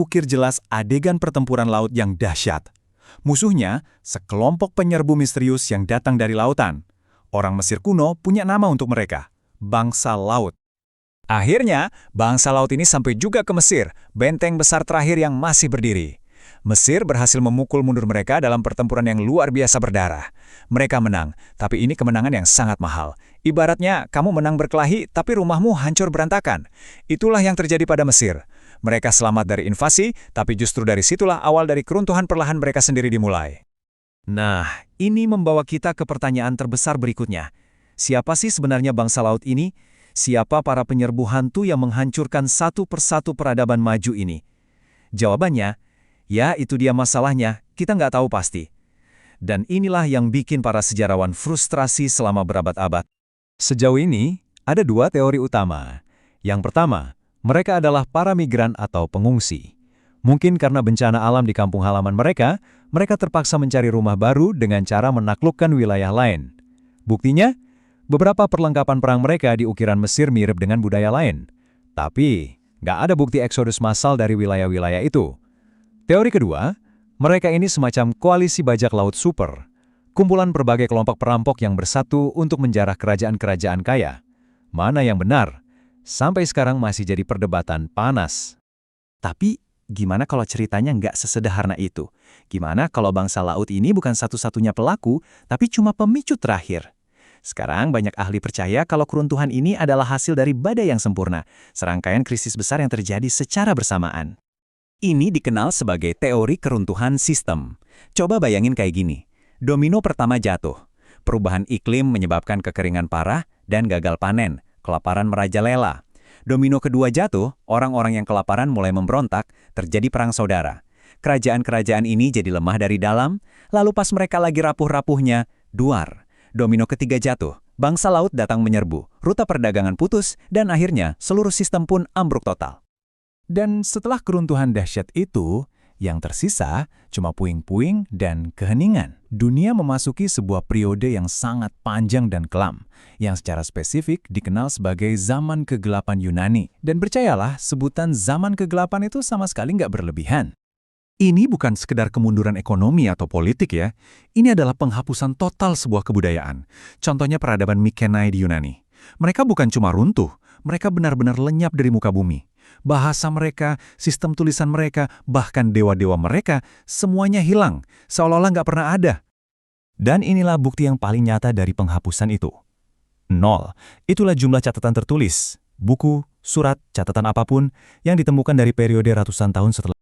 Ukir jelas adegan pertempuran laut yang dahsyat. Musuhnya, sekelompok penyerbu misterius yang datang dari lautan. Orang Mesir kuno punya nama untuk mereka, bangsa laut. Akhirnya, bangsa laut ini sampai juga ke Mesir, benteng besar terakhir yang masih berdiri. Mesir berhasil memukul mundur mereka dalam pertempuran yang luar biasa berdarah. Mereka menang, tapi ini kemenangan yang sangat mahal. Ibaratnya, kamu menang berkelahi, tapi rumahmu hancur berantakan. Itulah yang terjadi pada Mesir. Mereka selamat dari invasi, tapi justru dari situlah awal dari keruntuhan perlahan mereka sendiri dimulai. Nah, ini membawa kita ke pertanyaan terbesar berikutnya. Siapa sih sebenarnya bangsa laut ini? Siapa para penyerbu hantu yang menghancurkan satu persatu peradaban maju ini? Jawabannya, ya itu dia masalahnya, kita nggak tahu pasti. Dan inilah yang bikin para sejarawan frustrasi selama berabad-abad. Sejauh ini, ada dua teori utama. Yang pertama, mereka adalah para migran atau pengungsi. Mungkin karena bencana alam di kampung halaman mereka terpaksa mencari rumah baru dengan cara menaklukkan wilayah lain. Buktinya, beberapa perlengkapan perang mereka di ukiran Mesir mirip dengan budaya lain. Tapi, nggak ada bukti eksodus massal dari wilayah-wilayah itu. Teori kedua, mereka ini semacam koalisi bajak laut super. Kumpulan berbagai kelompok perampok yang bersatu untuk menjarah kerajaan-kerajaan kaya. Mana yang benar? Sampai sekarang masih jadi perdebatan panas. Tapi, gimana kalau ceritanya nggak sesederhana itu? Gimana kalau bangsa laut ini bukan satu-satunya pelaku, tapi cuma pemicu terakhir? Sekarang banyak ahli percaya kalau keruntuhan ini adalah hasil dari badai yang sempurna, serangkaian krisis besar yang terjadi secara bersamaan. Ini dikenal sebagai teori keruntuhan sistem. Coba bayangin kayak gini. Domino pertama jatuh. Perubahan iklim menyebabkan kekeringan parah dan gagal panen. Kelaparan merajalela. Domino kedua jatuh, orang-orang yang kelaparan mulai memberontak, terjadi perang saudara. Kerajaan-kerajaan ini jadi lemah dari dalam, lalu pas mereka lagi rapuh-rapuhnya, duar. Domino ketiga jatuh, bangsa laut datang menyerbu, rute perdagangan putus, dan akhirnya seluruh sistem pun ambruk total. Dan setelah keruntuhan dahsyat itu, yang tersisa cuma puing-puing dan keheningan. Dunia memasuki sebuah periode yang sangat panjang dan kelam, yang secara spesifik dikenal sebagai zaman kegelapan Yunani. Dan percayalah, sebutan zaman kegelapan itu sama sekali nggak berlebihan. Ini bukan sekedar kemunduran ekonomi atau politik ya, ini adalah penghapusan total sebuah kebudayaan. Contohnya peradaban Mykenae di Yunani. Mereka bukan cuma runtuh, mereka benar-benar lenyap dari muka bumi. Bahasa mereka, sistem tulisan mereka, bahkan dewa-dewa mereka, semuanya hilang, seolah-olah nggak pernah ada. Dan inilah bukti yang paling nyata dari penghapusan itu. 0. Itulah jumlah catatan tertulis, buku, surat, catatan apapun yang ditemukan dari periode ratusan tahun setelah